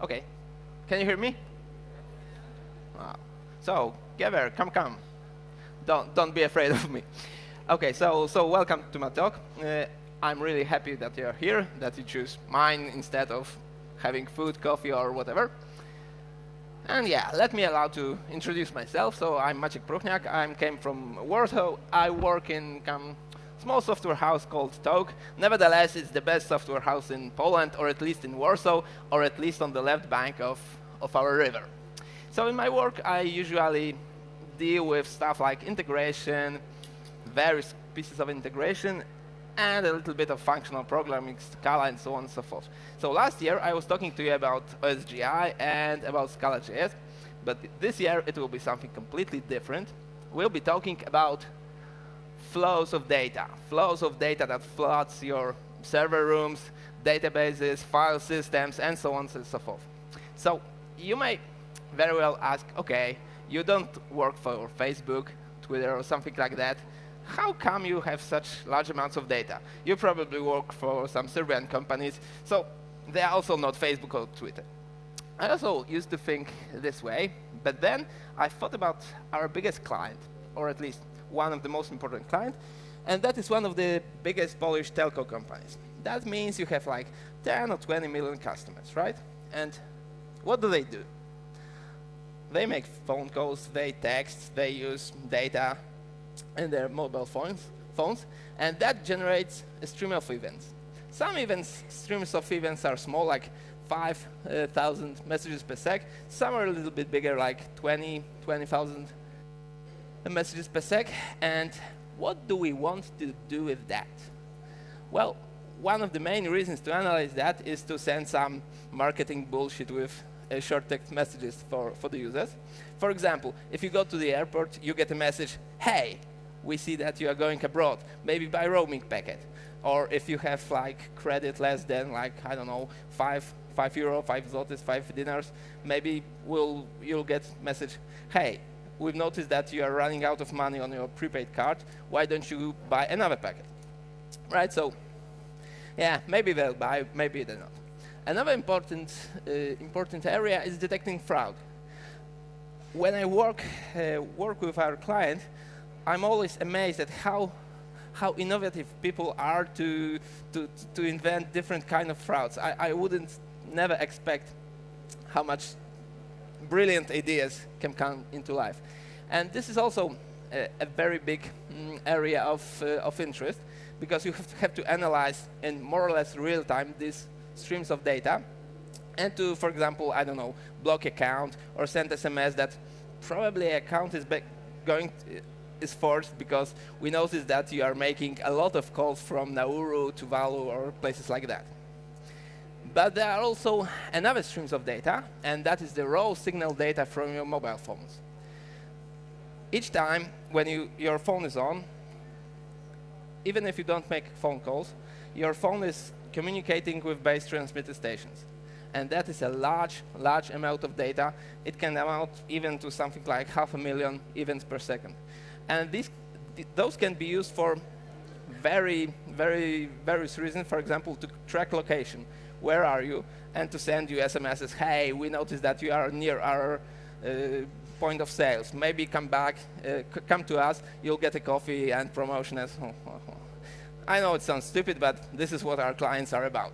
Okay. Can you hear me? So, Gever, come. Don't be afraid of me. Okay, so welcome to my talk. I'm really happy that you're here, that you choose mine instead of having food, coffee, or whatever. And yeah, let me allow to introduce myself. So I'm Maciek Prochniak. I came from Warsaw. I work in small software house called Talk. Nevertheless, it's the best software house in Poland, or at least in Warsaw, or at least on the left bank of our river. So in my work, I usually deal with stuff like integration, various pieces of integration, and a little bit of functional programming, Scala, and so on and so forth. So last year, I was talking to you about OSGI and about Scala.js, but this year, it will be something completely different. We'll be talking about flows of data that floods your server rooms, databases, file systems, and so on and so forth. So you may very well ask, OK, you don't work for Facebook, Twitter, or something like that. How come you have such large amounts of data? You probably work for some Serbian companies, so they are also not Facebook or Twitter. I also used to think this way, but then I thought about our biggest client, or at least one of the most important clients, and that is one of the biggest Polish telco companies. That means you have like 10 or 20 million customers, right? And what do? They make phone calls, they text, they use data in their mobile phones, and that generates a stream of events. Some streams of events are small, like 5,000 messages per sec. Some are a little bit bigger, like 20,000 messages per sec. And what do we want to do with that? Well, one of the main reasons to analyze that is to send some marketing bullshit with short text messages for the users. For example, if you go to the airport, you get a message, hey, we see that you are going abroad, maybe by roaming packet. Or if you have like credit less than like, I don't know, 5 euro, 5 zlotys, 5 dinars, maybe you'll get message, hey, we've noticed that you are running out of money on your prepaid card. Why don't you buy another packet? Right, so yeah, maybe they'll buy, maybe they're not. Another important area is detecting fraud. When I work with our client, I'm always amazed at how innovative people are to invent different kind of frauds. I wouldn't never expect how much brilliant ideas can come into life. And this is also a very big area of interest, because you have to analyze in more or less real time these streams of data, and to, for example, I don't know, block account or send SMS that probably account is forced because we noticed that you are making a lot of calls from Nauru to Valu or places like that. But there are also another streams of data, and that is the raw signal data from your mobile phones. Each time when your phone is on, even if you don't make phone calls, your phone is communicating with base transmitter stations. And that is a large amount of data. It can amount even to something like 500,000 events per second. And those can be used for various reasons. For example, to track location. Where are you? And to send you SMSs. Hey, we noticed that you are near our point of sales. Maybe come back, come to us. You'll get a coffee and promotion. I know it sounds stupid, but this is what our clients are about,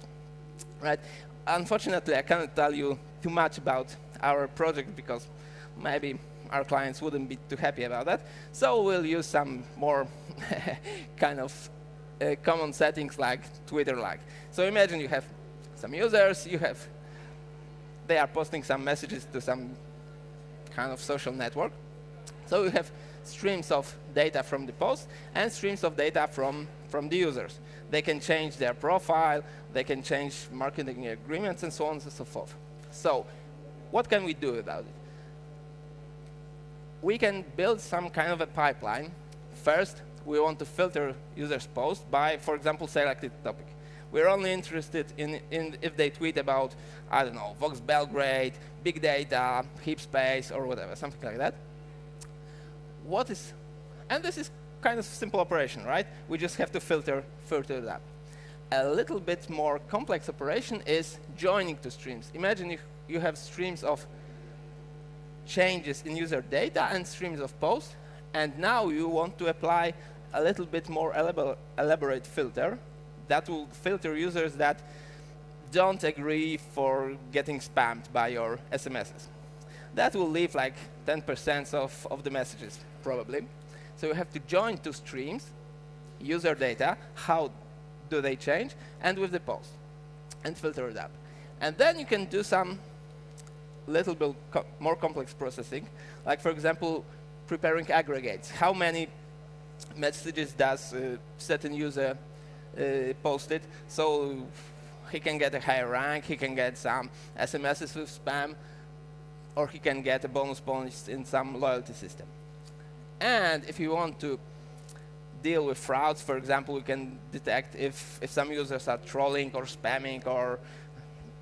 right? Unfortunately, I cannot tell you too much about our project because maybe our clients wouldn't be too happy about that. So we'll use some more kind of common settings like Twitter-like. So imagine you have some users, they are posting some messages to some kind of social network. So you have streams of data from the post and streams of data from the users. They can change their profile, they can change marketing agreements, and so on and so forth. So what can we do about it? We can build some kind of a pipeline. First, we want to filter users' posts by, for example, selected topic. We're only interested in if they tweet about, I don't know, Vox Belgrade, big data, heap space, or whatever, something like that. And this is kind of simple operation, right? We just have to filter that. A little bit more complex operation is joining to streams. Imagine you have streams of changes in user data and streams of posts, and now you want to apply a little bit more elaborate filter that will filter users that don't agree for getting spammed by your SMSs. That will leave like 10% of the messages, probably. So you have to join two streams, user data, how do they change, and with the post, and filter it up. And then you can do some little bit more complex processing, like, for example, preparing aggregates. How many messages does a certain user post it, so he can get a higher rank, he can get some SMSs with spam, or he can get a bonus points in some loyalty system. And if you want to deal with frauds, for example, we can detect if some users are trolling or spamming or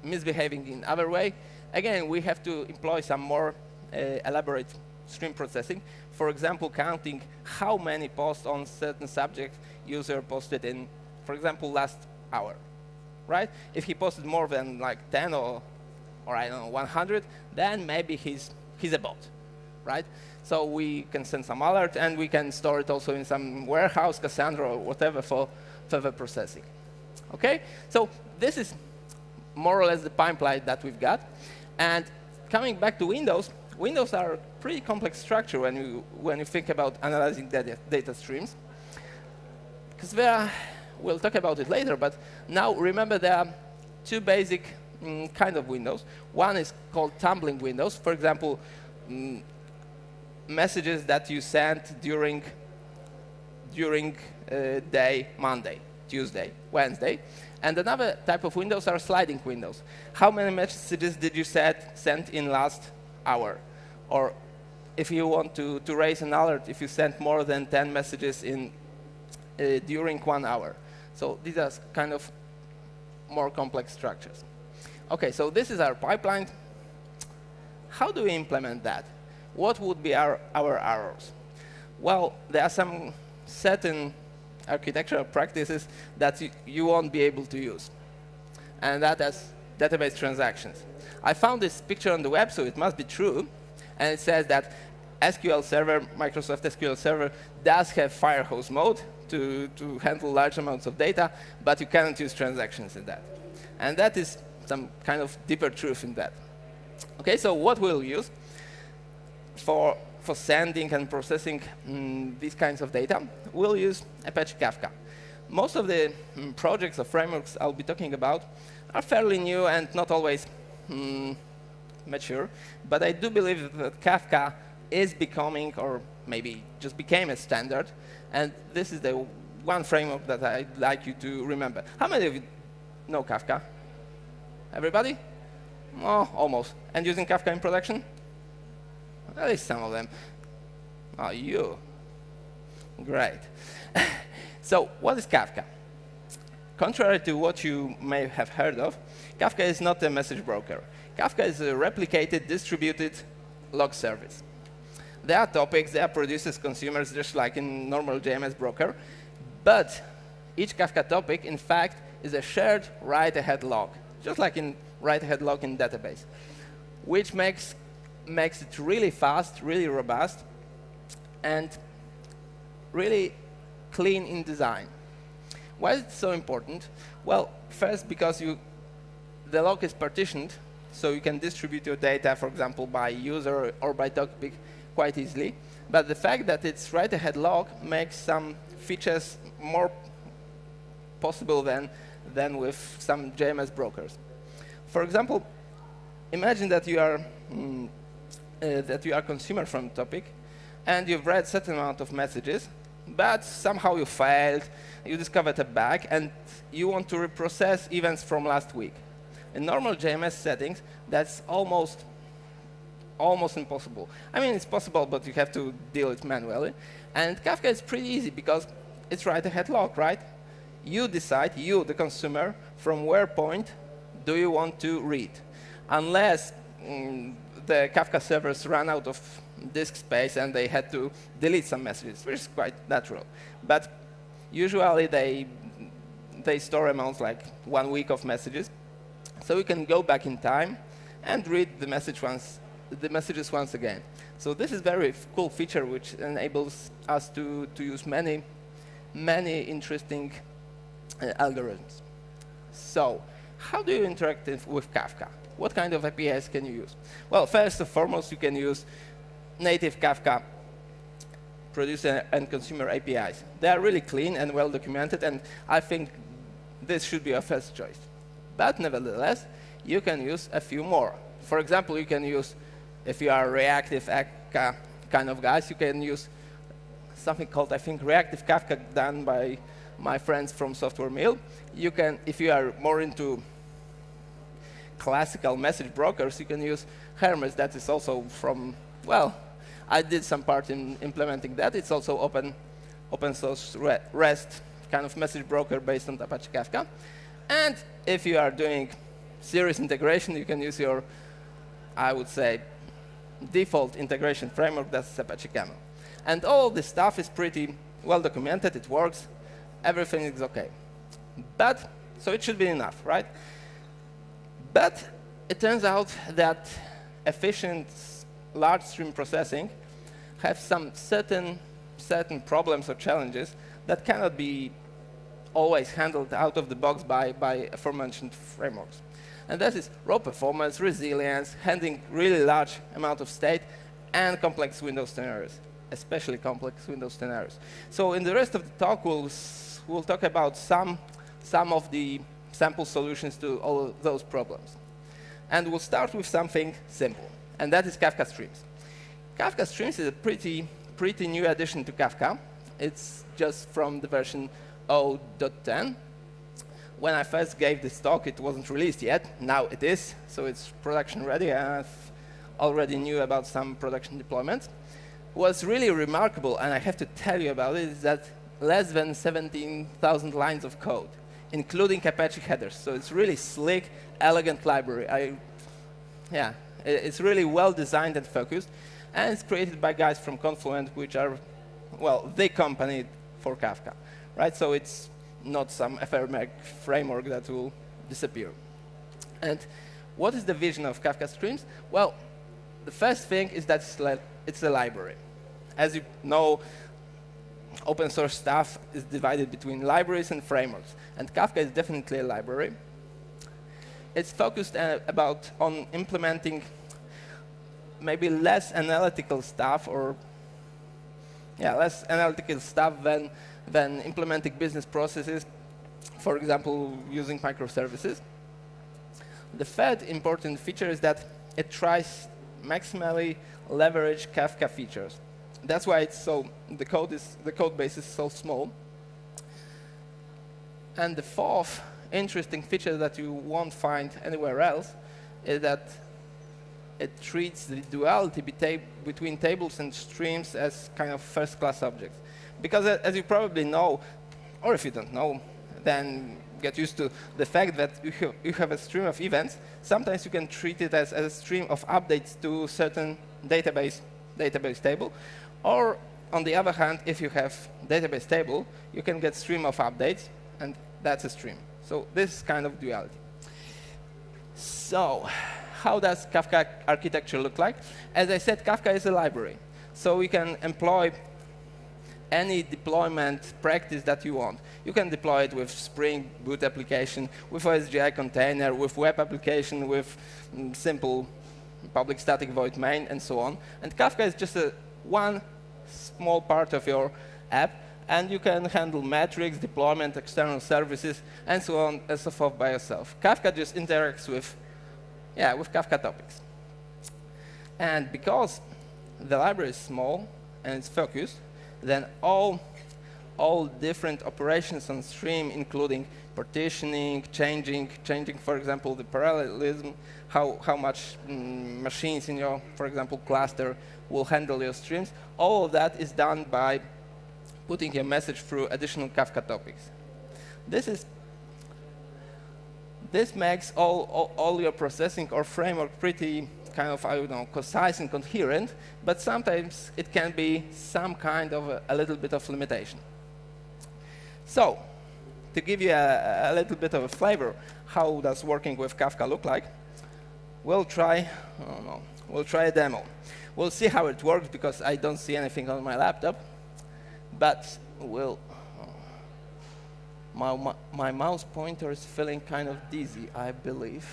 misbehaving in other way. Again, we have to employ some more elaborate stream processing. For example, counting how many posts on certain subject user posted in, for example, last hour, right? If he posted more than like 10 or I don't know, 100, then maybe he's a bot, right? So we can send some alert, and we can store it also in some warehouse, Cassandra, or whatever for further processing. Okay? So this is more or less the pipeline that we've got. And coming back to Windows, Windows are a pretty complex structure when you think about analyzing data streams. Because we'll talk about it later, but now remember there are two basic kind of windows. One is called tumbling windows. For example, messages that you sent during day Monday, Tuesday, Wednesday. And another type of windows are sliding windows. How many messages did you send in last hour? Or if you want to raise an alert, if you sent more than 10 messages during 1 hour. So these are kind of more complex structures. OK, so this is our pipeline. How do we implement that? What would be our errors? Well, there are some certain architectural practices that you won't be able to use. And that is database transactions. I found this picture on the web, so it must be true. And it says that SQL Server, Microsoft SQL Server, does have firehose mode to handle large amounts of data, but you cannot use transactions in that. And that is some kind of deeper truth in that. OK, so what we'll use for sending and processing these kinds of data, we'll use Apache Kafka. Most of the projects or frameworks I'll be talking about are fairly new and not always mature, but I do believe that Kafka is becoming, or maybe just became, a standard, and this is the one framework that I'd like you to remember. How many of you know Kafka? Everybody? Oh, almost. And using Kafka in production? At least some of them. Oh, you. Great. So what is Kafka? Contrary to what you may have heard of, Kafka is not a message broker. Kafka is a replicated, distributed log service. There are topics, there are producers, consumers, just like in normal JMS broker. But each Kafka topic, in fact, is a shared write-ahead log, just like in write-ahead log in database, which makes it really fast, really robust, and really clean in design. Why is it so important? Well, first, because the log is partitioned, so you can distribute your data, for example, by user or by topic quite easily. But the fact that it's write-ahead log makes some features more possible than with some JMS brokers. For example, imagine that you are a consumer from topic, and you've read a certain amount of messages, but somehow you failed, you discovered a bug, and you want to reprocess events from last week. In normal JMS settings, that's almost impossible. I mean, it's possible, but you have to deal it manually. And Kafka is pretty easy because it's write-ahead log, right? You decide, you, the consumer, from where point do you want to read. Unless the Kafka servers ran out of disk space and they had to delete some messages, which is quite natural. But usually they store amounts like 1 week of messages. So you can go back in time and read the messages once again. So this is a very cool feature which enables us to use many interesting algorithms. So how do you interact with Kafka? What kind of APIs can you use? Well, first and foremost, you can use native Kafka producer and consumer APIs. They are really clean and well documented, and I think this should be your first choice. But nevertheless, you can use a few more. For example, you can use, if you are reactive Kafka kind of guys, you can use something called, I think, reactive Kafka done by my friends from Software Mill. You can, if you are more into classical message brokers, you can use Hermes. That is also from, well, I did some part in implementing that. It's also open source REST kind of message broker based on Apache Kafka. And if you are doing serious integration, you can use your, I would say, default integration framework. That's Apache Camel. And all this stuff is pretty well documented. It works. Everything is OK. But, so it should be enough, right? But it turns out that efficient large stream processing have some certain problems or challenges that cannot be always handled out of the box by aforementioned frameworks. And that is raw performance, resilience, handling really large amount of state, and complex Windows scenarios, especially complex Windows scenarios. So in the rest of the talk, we'll talk about some of the sample solutions to all of those problems. And we'll start with something simple, and that is Kafka Streams. Kafka Streams is a pretty new addition to Kafka. It's just from the version 0.10. When I first gave this talk, it wasn't released yet. Now it is, so it's production ready. I already knew about some production deployments. What's really remarkable, and I have to tell you about it, is that less than 17,000 lines of code, including Apache headers. So it's really slick, elegant library. Yeah, it's really well designed and focused. And it's created by guys from Confluent, which are, well, the company for Kafka, right? So it's not some ephemeral framework that will disappear. And what is the vision of Kafka Streams? Well, the first thing is that it's a library. As you know, open source stuff is divided between libraries and frameworks. And Kafka is definitely a library. It's focused on implementing maybe less analytical stuff, or less analytical stuff than implementing business processes, for example, using microservices. The third important feature is that it tries maximally leverage Kafka features. That's why it's the code base is so small. And the fourth interesting feature that you won't find anywhere else is that it treats the duality between tables and streams as kind of first-class objects. Because as you probably know, or if you don't know, then get used to the fact that you have a stream of events. Sometimes you can treat it as a stream of updates to certain database table. Or on the other hand, if you have database table, you can get stream of updates, and that's a stream. So this is kind of duality. So how does Kafka architecture look like? As I said, Kafka is a library. So we can employ any deployment practice that you want. You can deploy it with Spring Boot application, with OSGI container, with web application, with simple public static void main, and so on. And Kafka is just one small part of your app, and you can handle metrics, deployment, external services, and so on and so forth by yourself. Kafka just interacts with Kafka topics. And because the library is small and it's focused, then all different operations on stream, including partitioning, changing, for example, the parallelism, how much machines in your, for example, cluster will handle your streams, all of that is done by putting a message through additional Kafka topics. This makes all your processing or framework pretty kind of, I don't know, concise and coherent, but sometimes it can be some kind of a little bit of limitation. So, to give you a little bit of a flavor, how does working with Kafka look like? we'll try, oh no, we'll try a demo. We'll see how it works because I don't see anything on my laptop. But we'll, my mouse pointer is feeling kind of dizzy, I believe.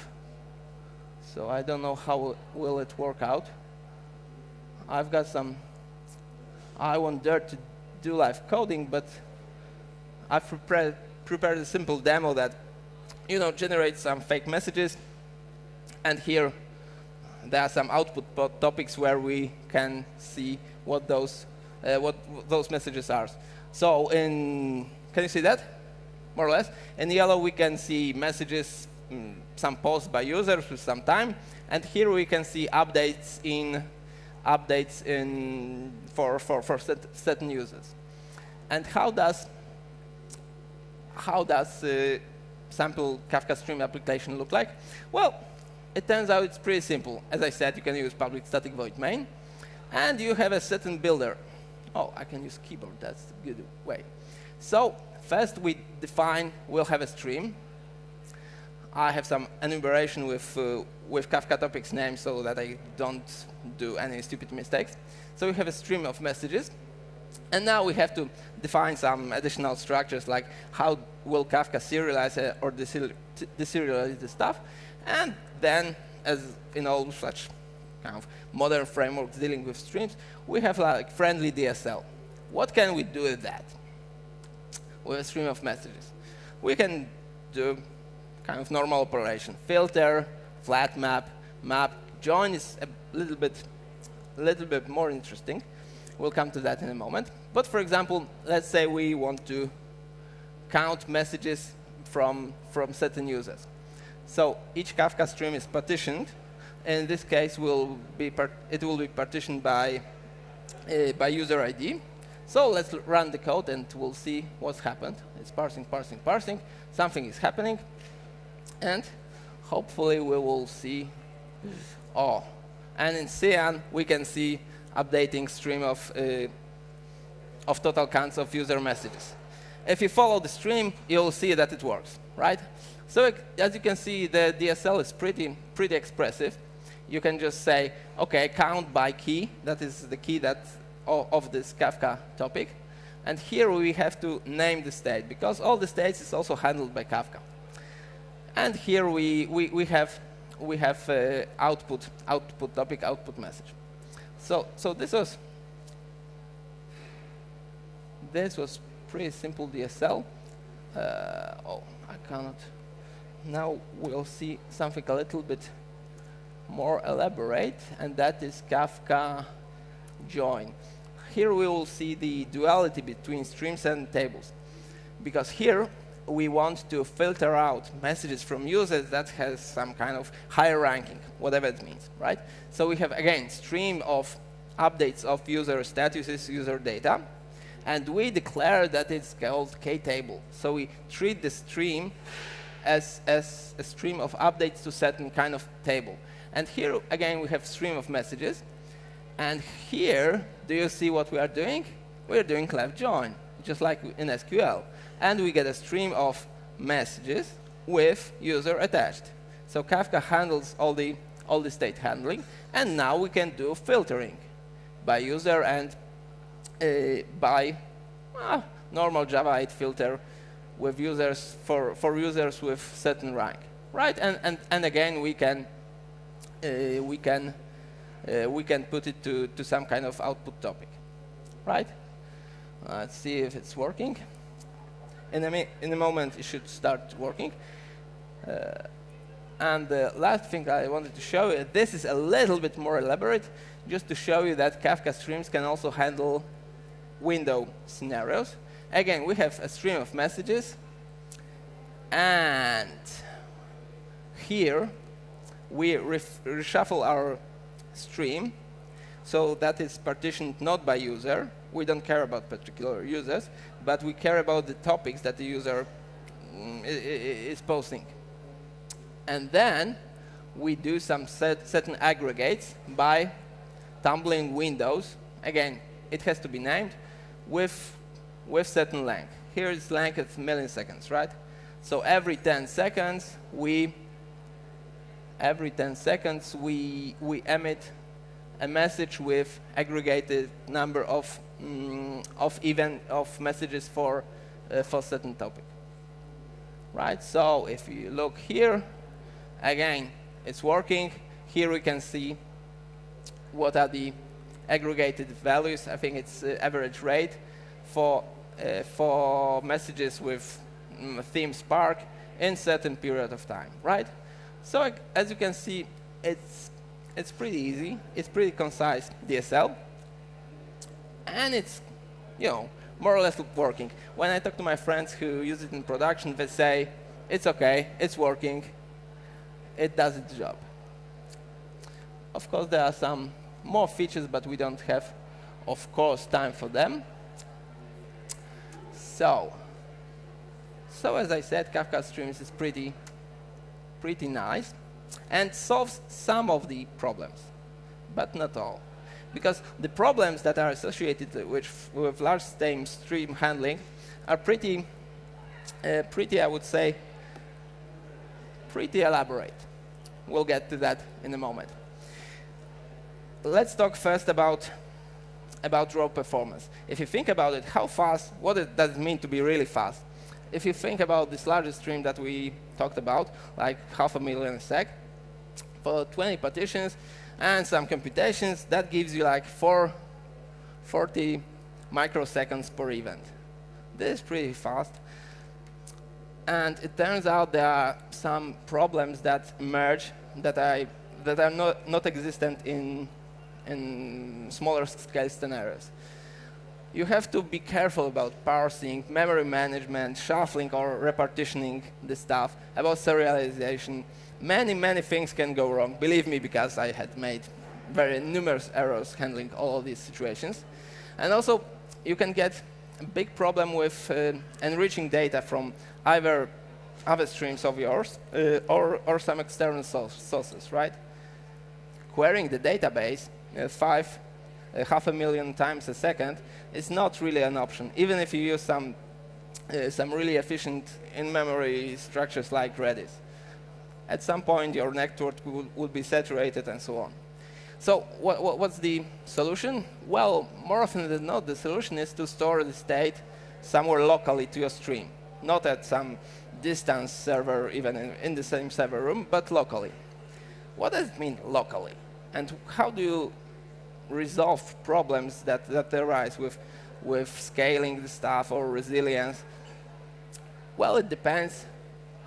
So I don't know how will it work out. I've got some, I won't dare to do live coding, but I've prepared a simple demo that, generates some fake messages. And here, there are some output topics where we can see what those messages are. So can you see that? More or less. In yellow, we can see messages, some posts by users with some time. And here we can see updates for certain users. And how does sample Kafka Stream application look like? Well, it turns out it's pretty simple. As I said, you can use public static void main, and you have a certain builder. Oh, I can use keyboard. That's a good way. So first, we'll have a stream. I have some enumeration with Kafka topics name so that I don't do any stupid mistakes. So we have a stream of messages. And now we have to define some additional structures, like how will Kafka serialize or deserialize the stuff. And then, as in all such kind of modern frameworks dealing with streams, we have like friendly DSL. What can we do with that? With a stream of messages. We can do kind of normal operation. Filter, flat map, map. Join is a little bit more interesting. We'll come to that in a moment. But for example, let's say we want to count messages from certain users. So each Kafka stream is partitioned. In this case, it will be partitioned by user ID. So let's run the code, and we'll see what's happened. It's parsing, parsing, parsing. Something is happening. And hopefully, we will see. Oh, and in cyan, we can see updating stream of total counts of user messages. If you follow the stream, you'll see that it works, right? So as you can see, the DSL is pretty expressive. You can just say, OK, count by key. That is the key of this Kafka topic. And here we have to name the state, because all the states is also handled by Kafka. And here we have output topic, output message. So this was pretty simple DSL. Oh, I cannot. Now we'll see something a little bit more elaborate, and that is Kafka join. Here we will see the duality between streams and tables, because here we want to filter out messages from users that has some kind of higher ranking, whatever it means, right? So we have, again, stream of updates of user statuses, user data, and we declare that it's called K-table. So we treat the stream as a stream of updates to certain kind of table. And here, again, we have stream of messages. And here, do you see what we are doing? We're doing clef join, just like in SQL. And we get a stream of messages with user attached. So Kafka handles all the state handling. And now we can do filtering by user and by normal Java 8 filter with users for users with certain rank, right? And again, we can put it to some kind of output topic, right? Let's see if it's working. In a moment, it should start working. And the last thing I wanted to show you, this is a little bit more elaborate, just to show you that Kafka streams can also handle window scenarios. Again, we have a stream of messages. And here, we reshuffle our stream. So that is partitioned not by user. We don't care about particular users, but we care about the topics that the user is posting. And then we do some certain aggregates by tumbling windows. Again, it has to be named with certain length. Here it's length at milliseconds, right? So every 10 seconds, we every 10 seconds, we emit a message with aggregated number of messages for certain topic. Right. So if you look here, again, it's working. Here we can see what are the aggregated values. I think it's average rate for messages with theme Spark in certain period of time. Right. So as you can see, it's pretty easy. It's pretty concise DSL, and it's more or less working. When I talk to my friends who use it in production, they say it's okay, it's working, it does its job. Of course, there are some more features, but we don't have, of course, time for them. So as I said, Kafka Streams is pretty nice and solves some of the problems, but not all. Because the problems that are associated with large stream handling are pretty, I would say, pretty elaborate. We'll get to that in a moment. Let's talk first about raw performance. If you think about it, how fast, what does it mean to be really fast? If you think about this largest stream that we talked about, like 500,000 a sec, for 20 partitions and some computations, that gives you like 40 microseconds per event. This is pretty fast. And it turns out there are some problems that emerge that are not existent in smaller scale scenarios. You have to be careful about parsing, memory management, shuffling or repartitioning the stuff, about serialization. Many things can go wrong, believe me, because I had made very numerous errors handling all of these situations. And also, you can get a big problem with enriching data from either other streams of yours or some external sources, right? Querying the database 500,000 times a second is not really an option, even if you use some really efficient in-memory structures like Redis. At some point, your network will be saturated and so on. So what's the solution? Well, more often than not, the solution is to store the state somewhere locally to your stream, not at some distance server, even in the same server room, but locally. What does it mean locally? And how do you resolve problems that arise with scaling the stuff or resilience? Well, it depends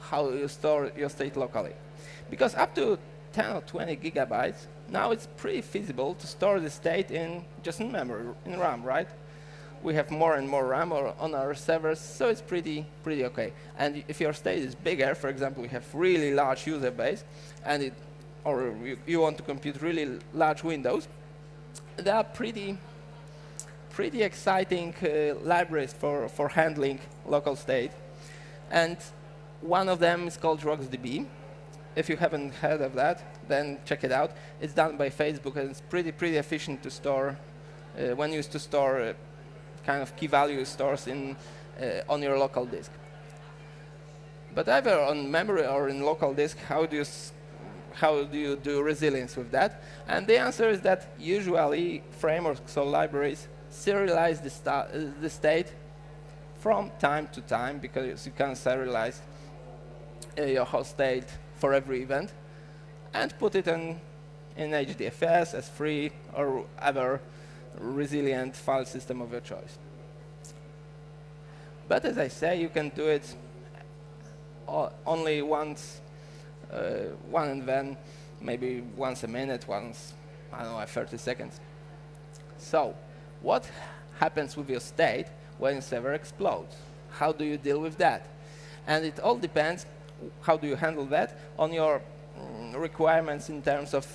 how you store your state locally. Because up to 10 or 20 gigabytes, now it's pretty feasible to store the state just in memory, in RAM, right? We have more and more RAM on our servers, so it's pretty okay. And if your state is bigger, for example, we have really large user base, and you want to compute really large windows, there are pretty exciting libraries for handling local state. And one of them is called RocksDB. If you haven't heard of that, then check it out. It's done by Facebook, and it's pretty efficient to store, when used to store kind of key value stores on your local disk. But either on memory or in local disk, how do you do resilience with that? And the answer is that usually frameworks or libraries serialize the state from time to time, because you can serialize your host state for every event and put it in HDFS, S3, or other resilient file system of your choice. But as I say, you can do it only once, and then maybe once a minute, once, I don't know, 30 seconds. So what happens with your state when your server explodes? How do you deal with that? And it all depends, how do you handle that, on your requirements in terms of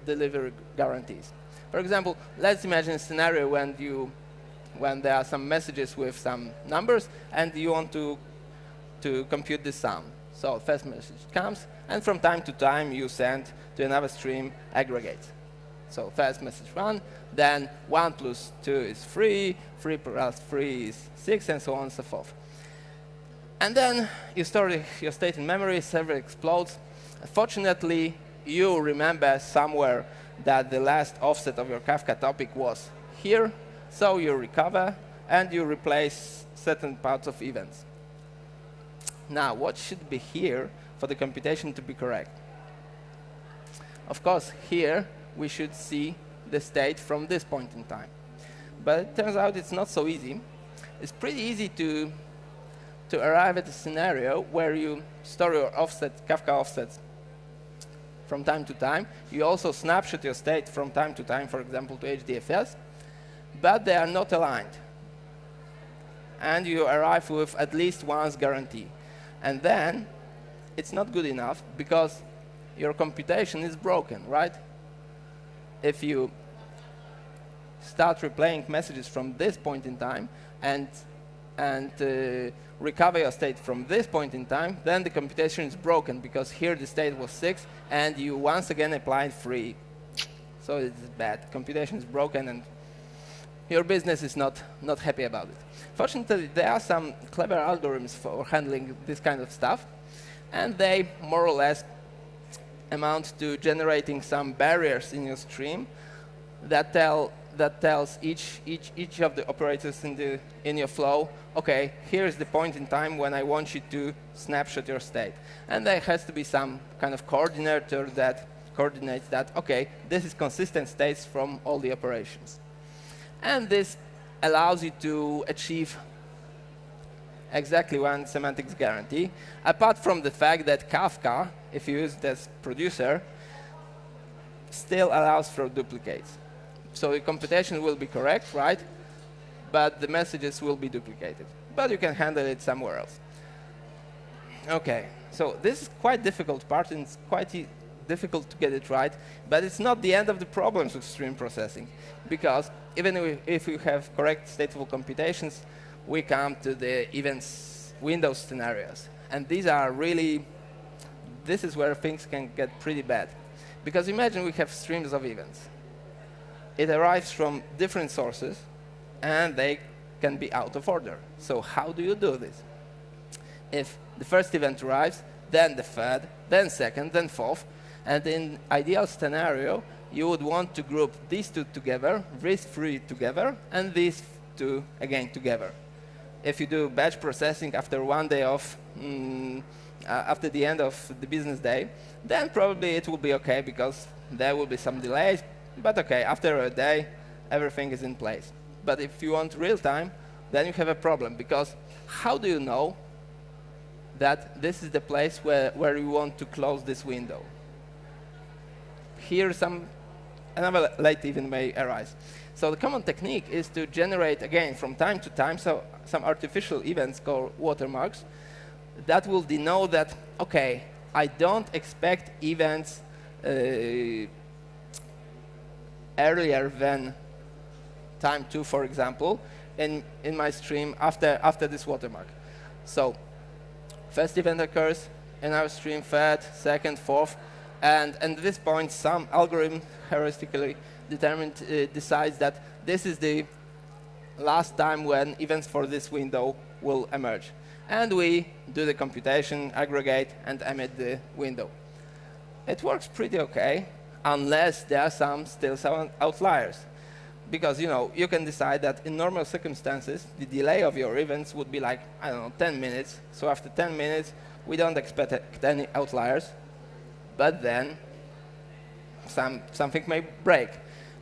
delivery guarantees. For example, let's imagine a scenario when there are some messages with some numbers, and you want to compute the sum. So first message comes, and from time to time you send to another stream aggregates. So first message 1, then 1 plus 2 is 3, 3 plus 3 is 6, and so on and so forth. And then you store your state in memory, server explodes. Fortunately, you remember somewhere that the last offset of your Kafka topic was here, so you recover and you replace certain parts of events. Now, what should be here for the computation to be correct? Of course, here we should see the state from this point in time. But it turns out it's not so easy. It's pretty easy to arrive at a scenario where you store your offset, Kafka offsets from time to time. You also snapshot your state from time to time, for example, to HDFS, but they are not aligned. And you arrive with at least once guarantee. And then it's not good enough because your computation is broken, right? If you start replaying messages from this point in time and recover your state from this point in time, then the computation is broken because here the state was 6 and you once again applied 3. So it's bad. Computation is broken and your business is not happy about it. Fortunately, there are some clever algorithms for handling this kind of stuff, and they more or less amount to generating some barriers in your stream that tells each of the operators in your flow, okay, here's the point in time when I want you to snapshot your state. And there has to be some kind of coordinator that coordinates that, okay, this is consistent states from all the operations. And this allows you to achieve exactly one semantics guarantee, apart from the fact that Kafka, if you use it as producer, still allows for duplicates. So the computation will be correct, right? But the messages will be duplicated. But you can handle it somewhere else. OK, so this is quite difficult part, and it's quite difficult to get it right. But it's not the end of the problems with stream processing, because even if you have correct stateful computations, we come to the events window scenarios. And these are really, this is where things can get pretty bad. Because imagine we have streams of events. It arrives from different sources, and they can be out of order. So how do you do this? If the first event arrives, then the third, then second, then fourth, and in ideal scenario, you would want to group these two together, these three together, and these two again together. If you do batch processing after one day off, after the end of the business day, then probably it will be OK, because there will be some delays. But OK, after a day, everything is in place. But if you want real time, then you have a problem, because how do you know that this is the place where you want to close this window? Here, another late event may arise. So the common technique is to generate, again, from time to time, so some artificial events called watermarks that will denote that, OK, I don't expect events earlier than time 2, for example, in my stream after this watermark. So first event occurs in our stream, third, second, fourth, and at this point, some algorithm heuristically determined decides that this is the last time when events for this window will emerge. And we do the computation, aggregate, and emit the window. It works pretty OK, unless there are still some outliers. Because you can decide that in normal circumstances, the delay of your events would be like, I don't know, 10 minutes. So after 10 minutes, we don't expect any outliers. But then something may break.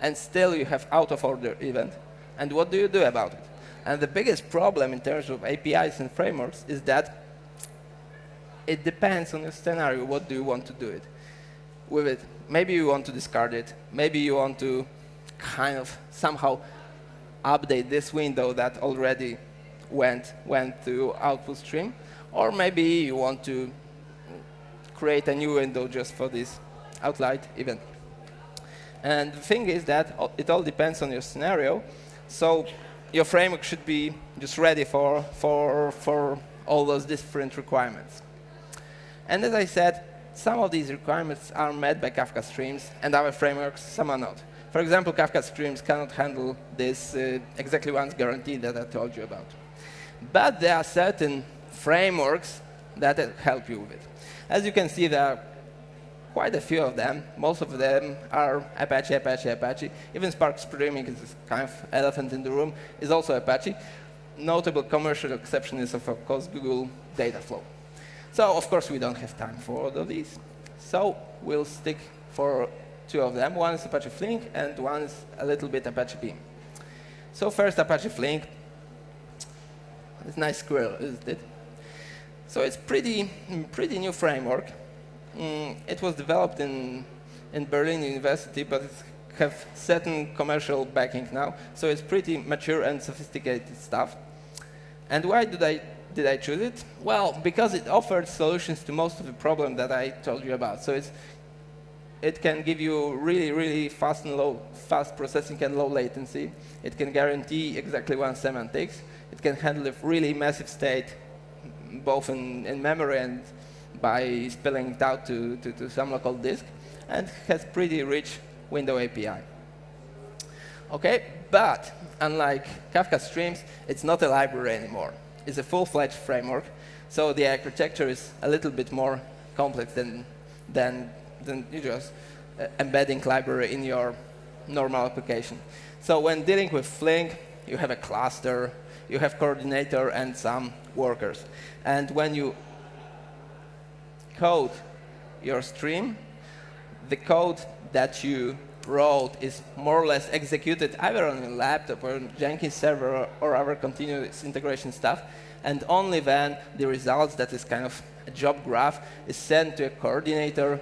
And still you have out-of-order event. And what do you do about it? And the biggest problem in terms of APIs and frameworks is that it depends on your scenario. What do you want to do with it? Maybe you want to discard it. Maybe you want to kind of somehow update this window that already went to output stream. Or maybe you want to create a new window just for this outlier event. And the thing is that it all depends on your scenario. So your framework should be just ready for all those different requirements. And as I said, some of these requirements are met by Kafka streams, and our frameworks, some are not. For example, Kafka streams cannot handle this exactly once guarantee that I told you about. But there are certain frameworks that help you with it. As you can see, there are quite a few of them. Most of them are Apache, Apache, Apache. Even Spark Streaming is kind of elephant in the room, is also Apache. Notable commercial exception is, of course, Google Dataflow. So, of course, we don't have time for all of these. So we'll stick for two of them. One is Apache Flink, and one is a little bit Apache Beam. So first, Apache Flink. It's a nice squirrel, isn't it? So it's pretty new framework. It was developed in Berlin University, but it has certain commercial backing now. So it's pretty mature and sophisticated stuff. And why did I choose it? Well, because it offered solutions to most of the problems that I told you about. So it can give you really fast processing and low latency. It can guarantee exactly one semantics. It can handle a really massive state, both in memory and by spilling it out to some local disk, and has pretty rich window API. Okay, but unlike Kafka Streams, it's not a library anymore. It's a full-fledged framework, so the architecture is a little bit more complex than you just embedding library in your normal application. So when dealing with Flink, you have a cluster, you have coordinator and some workers. And when you code your stream, the code that you wrote is more or less executed either on your laptop or on Jenkins server or other continuous integration stuff, and only then the results, that is kind of a job graph, is sent to a coordinator,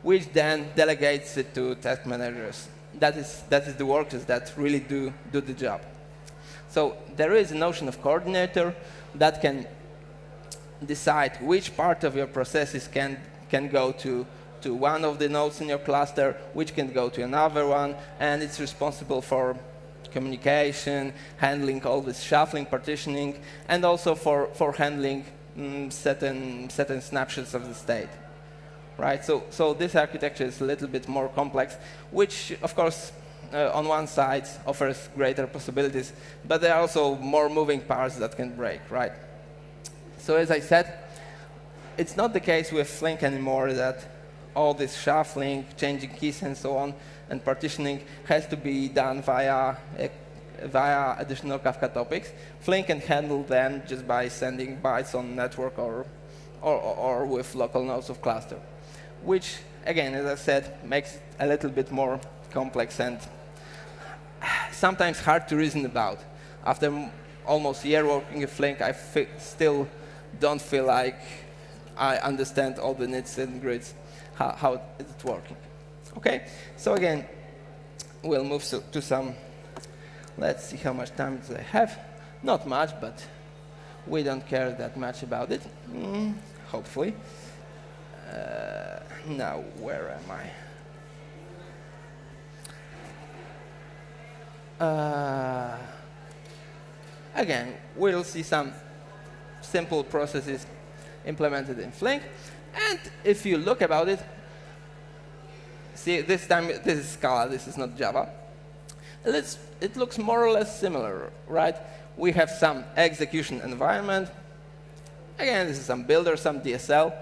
which then delegates it to task managers. That is the workers that really do the job. So there is a notion of coordinator that can decide which part of your processes can go to one of the nodes in your cluster, which can go to another one, and it's responsible for communication, handling all this shuffling, partitioning, and also for handling certain snapshots of the state. Right? So this architecture is a little bit more complex, which, of course, on one side offers greater possibilities, but there are also more moving parts that can break, right? So as I said, it's not the case with Flink anymore that all this shuffling, changing keys and so on, and partitioning has to be done via additional Kafka topics. Flink can handle them just by sending bytes on network or with local nodes of cluster, which, again, as I said, makes it a little bit more complex and sometimes hard to reason about. After almost a year working with Flink, I still don't feel like I understand all the nits and grids, how it's working. Okay, so again, we'll move to some, let's see how much time I have. Not much, but we don't care that much about it, hopefully. Now, where am I? Again, we'll see some simple processes implemented in Flink. And if you look about it, see, this time this is Scala, this is not Java. It looks more or less similar, right? We have some execution environment. Again, this is some builder, some DSL.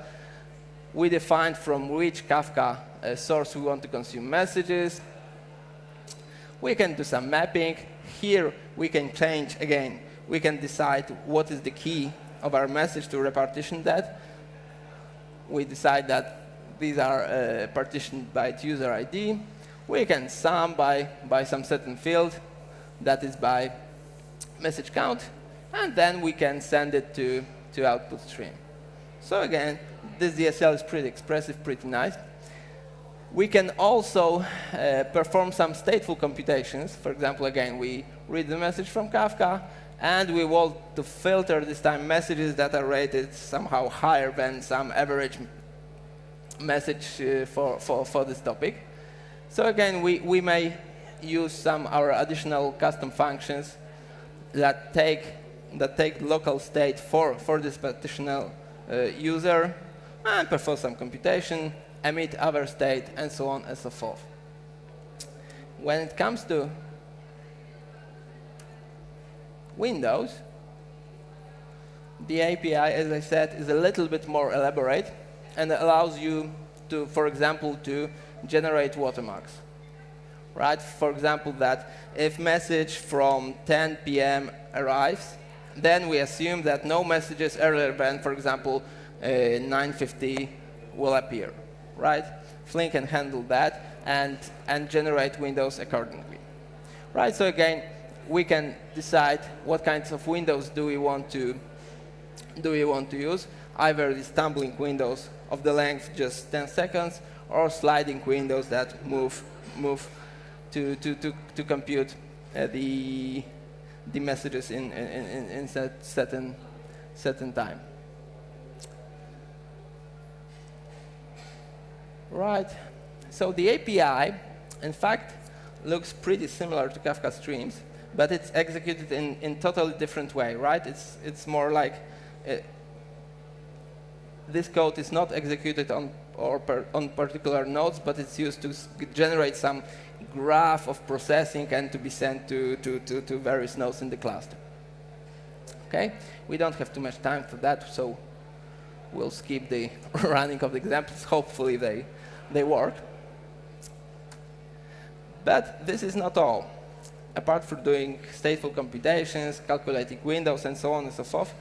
We define from which Kafka source we want to consume messages. We can do some mapping. Here, we can change, again, we can decide what is the key of our message to repartition that. We decide that these are partitioned by its user ID. We can sum by some certain field, that is by message count, and then we can send it to output stream. So again, this DSL is pretty expressive, pretty nice. We can also perform some stateful computations. For example, again, we read the message from Kafka, and we want to filter this time messages that are rated somehow higher than some average message for this topic. So again, we may use some our additional custom functions that take local state for this partitional user and perform some computation, emit other state, and so on and so forth. When it comes to Windows, The API, as I said, is a little bit more elaborate and allows you to, for example, to generate watermarks. Right? For example, that if message from 10 p.m. arrives, then we assume that no messages earlier than, for example, 9:50 will appear. Right? Flink can handle that and generate windows accordingly. Right? So again, we can decide what kinds of windows do we want to use, either these tumbling windows of the length just 10 seconds, or sliding windows that move to compute the messages in certain time. Right. So the API, in fact, looks pretty similar to Kafka Streams, but it's executed in totally different way. Right. It's more like this code is not executed on particular nodes, but it's used to generate some graph of processing and to be sent to various nodes in the cluster. Okay, we don't have too much time for that, so we'll skip the running of the examples. Hopefully they work. But this is not all. Apart from doing stateful computations, calculating windows, and so on and so forth,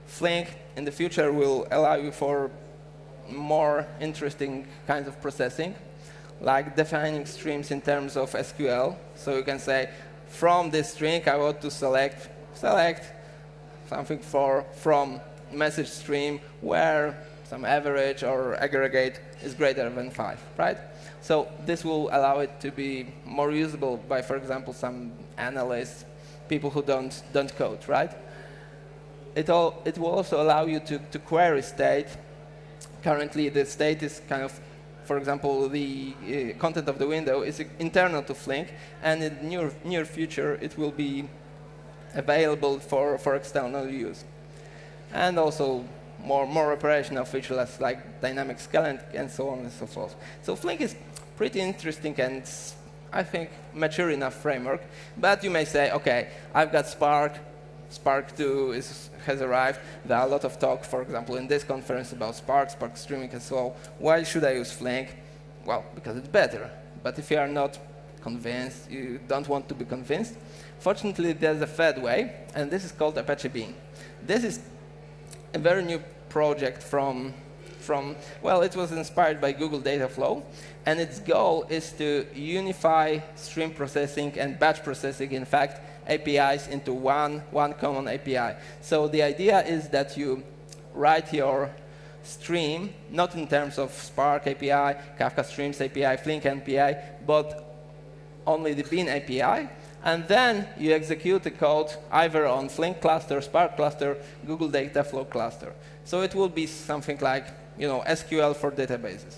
Flink in the future will allow you for more interesting kinds of processing, like defining streams in terms of SQL. So you can say, from this string, I want to select something from message stream where some average or aggregate is greater than 5, right? So this will allow it to be more usable by, for example, some analysts, people who don't code, right? It will also allow you to query state. Currently, the state is kind of, for example, the content of the window is internal to Flink, and in the near future, it will be available for external use. And also more operational features like dynamic Scala and so on and so forth. So Flink is pretty interesting and, I think, mature enough framework. But you may say, OK, I've got Spark. Spark 2 has arrived. There are a lot of talk, for example, in this conference about Spark streaming, and so on. Why should I use Flink? Well, because it's better. But if you are not convinced, you don't want to be convinced, fortunately, there's a third way, and this is called Apache Beam. This is a very new project from well, it was inspired by Google Dataflow, and its goal is to unify stream processing and batch processing, in fact, APIs into one common API. So the idea is that you write your stream, not in terms of Spark API, Kafka Streams API, Flink API, but only the Beam API, and then you execute the code either on Flink cluster, Spark cluster, Google Dataflow cluster. So it will be something like, SQL for databases,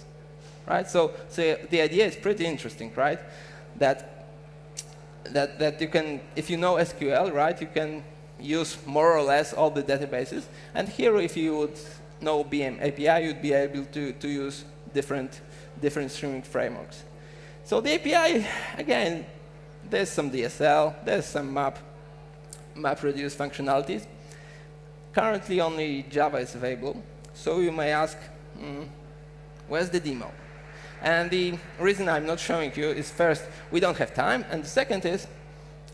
right? So the idea is pretty interesting, right? That you can, if you know SQL, right, you can use more or less all the databases. And here, if you would know Beam API, you'd be able to use different streaming frameworks. So the API, again, there's some DSL, there's some map-reduced functionalities. Currently, only Java is available. So you may ask, where's the demo? And the reason I'm not showing you is, first, we don't have time, and the second is,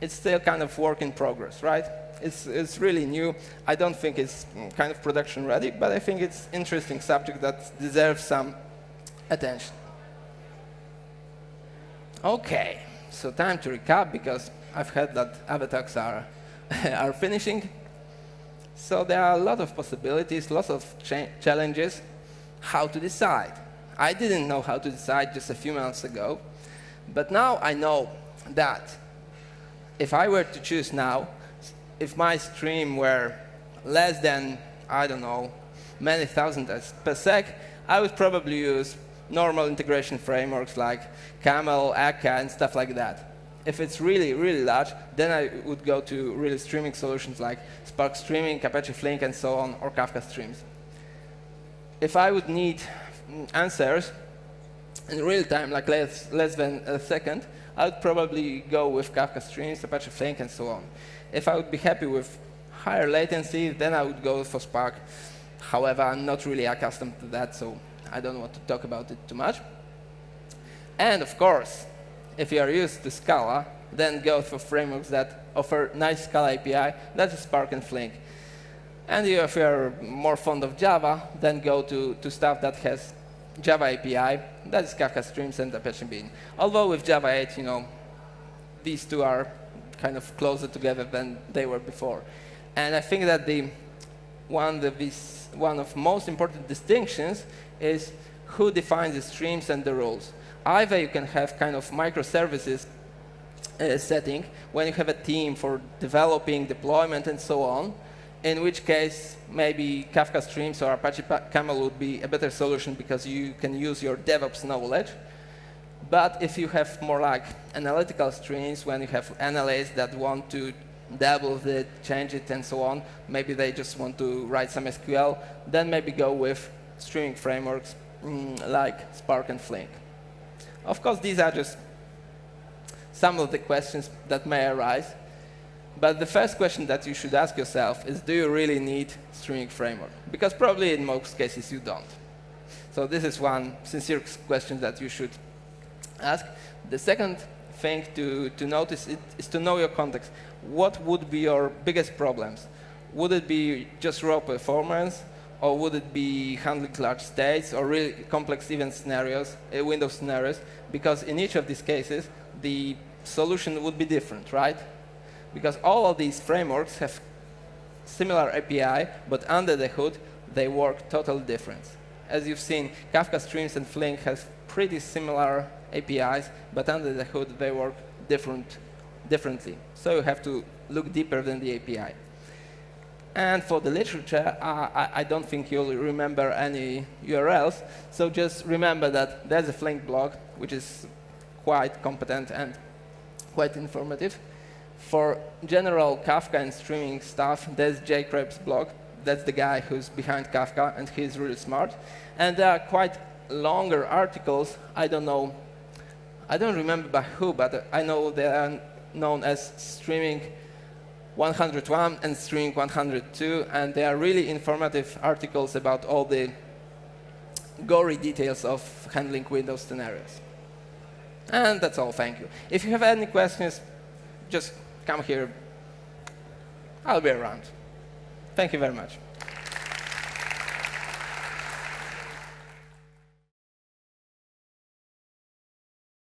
it's still kind of work in progress, right? It's really new. I don't think it's kind of production ready, but I think it's an interesting subject that deserves some attention. OK, so time to recap, because I've heard that other talks are finishing. So there are a lot of possibilities, lots of challenges. How to decide? I didn't know how to decide just a few months ago, but now I know that if I were to choose now, if my stream were less than, I don't know, many thousand per sec, I would probably use normal integration frameworks like Camel, Akka, and stuff like that. If it's really, really large, then I would go to really streaming solutions like Spark Streaming, Apache Flink, and so on, or Kafka Streams. If I would need answers in real time, like less than a second, I would probably go with Kafka Streams, Apache Flink, and so on. If I would be happy with higher latency, then I would go for Spark. However, I'm not really accustomed to that, so I don't want to talk about it too much. And of course, if you are used to Scala, then go for frameworks that offer nice Scala API. That is Spark and Flink. And if you are more fond of Java, then go to stuff that has Java API. That is Kafka Streams and Apache Beam. Although with Java 8, these two are kind of closer together than they were before. And I think that one of most important distinctions is who defines the streams and the rules. Either you can have kind of microservices setting when you have a team for developing, deployment, and so on, in which case maybe Kafka Streams or Apache Camel would be a better solution because you can use your DevOps knowledge. But if you have more like analytical streams, when you have analysts that want to dabble with it, change it, and so on, maybe they just want to write some SQL, then maybe go with streaming frameworks like Spark and Flink. Of course, these are just some of the questions that may arise. But the first question that you should ask yourself is, do you really need streaming framework? Because probably in most cases you don't. So this is one sincere question that you should ask. The second thing to notice is to know your context. What would be your biggest problems? Would it be just raw performance? Or would it be handling large states or really complex event scenarios, window scenarios? Because in each of these cases, the solution would be different, right? Because all of these frameworks have similar API, but under the hood, they work totally different. As you've seen, Kafka Streams and Flink have pretty similar APIs, but under the hood, they work differently. So you have to look deeper than the API. And for the literature, I don't think you'll remember any URLs. So just remember that there's a Flink blog, which is quite competent and quite informative. For general Kafka and streaming stuff, there's jKrebs blog. That's the guy who's behind Kafka, and he's really smart. And there are quite longer articles. I don't remember by who, but I know they are known as Streaming 101 and Streaming 102, and they are really informative articles about all the gory details of handling Windows scenarios. And that's all, thank you. If you have any questions, just come here. I'll be around. Thank you very much.